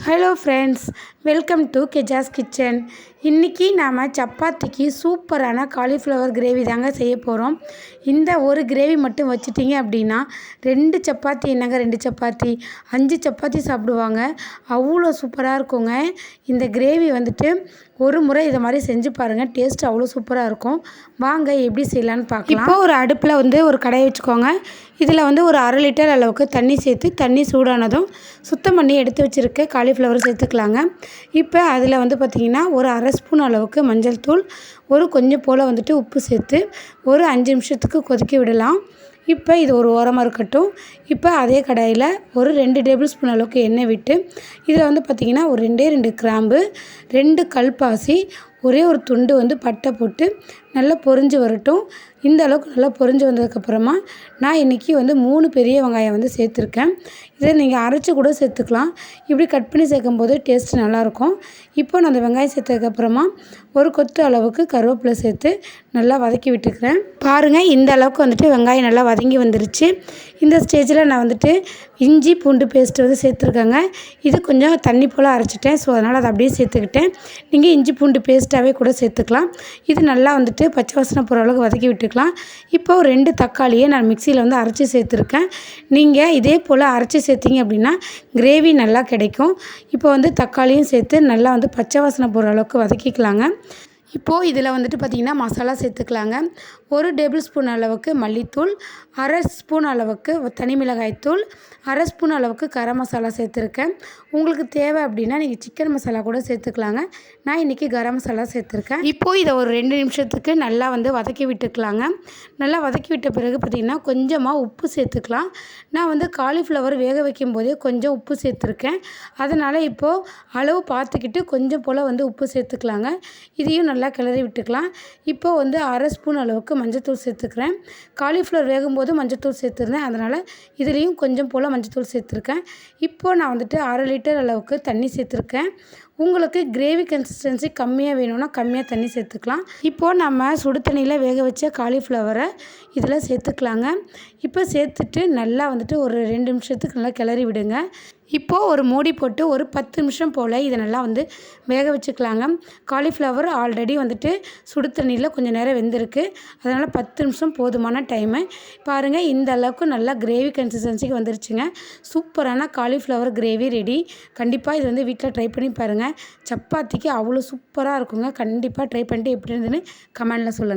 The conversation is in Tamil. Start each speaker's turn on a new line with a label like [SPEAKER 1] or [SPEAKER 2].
[SPEAKER 1] Hello friends, welcome to Gejas kitchen. இன்றைக்கி நாம் சப்பாத்திக்கு சூப்பரான காலிஃப்ளவர் கிரேவி தாங்க செய்ய போகிறோம். இந்த ஒரு கிரேவி மட்டும் வச்சுட்டிங்க அப்படின்னா 2 சப்பாத்தி என்னங்க 2 சப்பாத்தி 5 சப்பாத்தி சாப்பிடுவாங்க. அவ்வளோ சூப்பராக இருக்குங்க. இந்த கிரேவி வந்துட்டு ஒரு முறை இதை மாதிரி செஞ்சு பாருங்கள். டேஸ்ட் அவ்வளோ சூப்பராக இருக்கும். வாங்க எப்படி செய்யலான்னு பார்க்கலாம். இப்போ ஒரு அடுப்பில் ஒரு கடாயை வச்சுக்கோங்க. இதில் ஒரு 1/2 லிட்டர் அளவுக்கு தண்ணி சேர்த்து தண்ணி சூடானதும் சுத்தம் பண்ணி எடுத்து வச்சுருக்க காலிஃப்ளவர் சேர்த்துக்கலாங்க. இப்போ அதில் பார்த்திங்கன்னா ஒரு 1/2 ஸ்பூன் அளவுக்கு மஞ்சள் தூள், கொஞ்சம் போல் உப்பு சேர்த்து ஒரு 5 நிமிஷத்துக்கு கொதிக்க விடலாம். இப்போ இது ஒரு ஓரமாக இருக்கட்டும். இப்போ அதே கடாயில் ஒரு 2 டேபிள் ஸ்பூன் அளவுக்கு எண்ணெய் விட்டு இதில் பார்த்திங்கன்னா ஒரு 2 கிராம்பு, 2 கல்பாசி, ஒரே ஒரு துண்டு பட்டை போட்டு நல்லா பொரிஞ்சு வரட்டும். இந்த அளவுக்கு நல்லா பொரிஞ்சு வந்ததுக்கப்புறமா நான் இன்றைக்கி 3 பெரிய வெங்காயம் சேர்த்துருக்கேன். இதை நீங்கள் அரைச்சி கூட சேர்த்துக்கலாம். இப்படி கட் பண்ணி சேர்க்கும்போது டேஸ்ட்டு நல்லாயிருக்கும். இப்போ நான் அந்த வெங்காயம் சேர்த்ததுக்கப்புறமா ஒரு கொத்து அளவுக்கு கருவேப்பிலை சேர்த்து நல்லா வதக்கி விட்டுக்கிறேன். பாருங்கள், இந்த அளவுக்கு வெங்காயம் நல்லா வதங்கி வந்துருச்சு. இந்த ஸ்டேஜில் நான் இஞ்சி பூண்டு பேஸ்ட்டு சேர்த்துருக்கேங்க. இது கொஞ்சம் தண்ணி போல் அரைச்சிட்டேன். ஸோ அதனால் அதை அப்படியே சேர்த்துக்கிட்டேன். நீங்கள் இஞ்சி பூண்டு பேஸ்ட்டாகவே கூட சேர்த்துக்கலாம். இது நல்லா பச்சை வாசனை போகிற அளவுக்கு வதக்கி விட்டுக்கலாம். இப்போ 2 தக்காளியை நான் மிக்சியில் அரைச்சி சேர்த்துருக்கேன். நீங்கள் இதே போல் அரைச்சி சேர்த்திங்க அப்படின்னா கிரேவி நல்லா கிடைக்கும். இப்போ தக்காளியும் சேர்த்து நல்லா பச்சை வாசனை போகிற அளவுக்கு வதக்கிக்கலாங்க. இப்போது இதில் பார்த்திங்கன்னா மசாலா சேர்த்துக்கலாங்க. 1 டேபிள் ஸ்பூன் அளவுக்கு மல்லித்தூள், 1/2 ஸ்பூன் அளவுக்கு தனி மிளகாய்த்தூள், 1/2 ஸ்பூன் அளவுக்கு கரம் மசாலா சேர்த்துருக்கேன். உங்களுக்கு தேவை அப்படின்னா நீங்கள் சிக்கன் மசாலா கூட சேர்த்துக்கலாங்க. நான் இன்றைக்கி கரம் மசாலா சேர்த்துருக்கேன். இப்போது இதை ஒரு 2 நிமிஷத்துக்கு நல்லா வதக்கி விட்டுக்கலாங்க. நல்லா வதக்கி விட்ட பிறகு பார்த்திங்கன்னா கொஞ்சமாக உப்பு சேர்த்துக்கலாம். நான் காலிஃப்ளவர் வேக வைக்கும் போதே கொஞ்சம் உப்பு சேர்த்துருக்கேன். அதனால் இப்போது அளவு பார்த்துக்கிட்டு கொஞ்சம் போல் உப்பு சேர்த்துக்கலாங்க. இதையும் நல்லா கிளறி விட்டுக்கலாம். இப்போது 1/2 ஸ்பூன் அளவுக்கு மஞ்சத்தூள் சேர்த்துக்கிறேன். காலிஃப்ளவர் வேகும்போது மஞ்சத்தூள் சேர்த்துருந்தேன். அதனால் இதுலேயும் கொஞ்சம் போல் மஞ்சத்தூள் சேர்த்துருக்கேன். இப்போது நான் 1/2 லிட்டர் அளவுக்கு தண்ணி சேர்த்துருக்கேன். உங்களுக்கு கிரேவி கன்சிஸ்டன்சி கம்மியாக வேணும்னா கம்மியாக தண்ணி சேர்த்துக்கலாம். இப்போது நம்ம சுடு தண்ணியில் வேக வச்ச காலிஃப்ளவரை இதில் சேர்த்துக்கலாங்க. இப்போ சேர்த்துட்டு நல்லா ஒரு 2 நிமிஷத்துக்கு நல்லா கிளறி விடுங்க. இப்போது ஒரு மூடி போட்டு ஒரு 10 நிமிஷம் போல் இதை நல்லா வேக வச்சுக்கலாங்க. காலிஃப்ளவர் ஆல்ரெடி சுடு தண்ணியில் கொஞ்சம் நேரம் வெந்திருக்கு. அதனால் 10 நிமிஷம் போதுமான டைமு. பாருங்கள், இந்த அளவுக்கு நல்லா கிரேவி கன்சிஸ்டன்சிக்கு வந்துருச்சுங்க. சூப்பரான காலிஃப்ளவர் கிரேவி ரெடி. கண்டிப்பாக இது வீட்டில் ட்ரை பண்ணி பாருங்கள். சப்பாத்திக்கு அவ்வளோ சூப்பராக இருக்குங்க. கண்டிப்பாக ட்ரை பண்ணிட்டு எப்படி இருந்ததுன்னு கமெண்டில் சொல்லுங்கள்.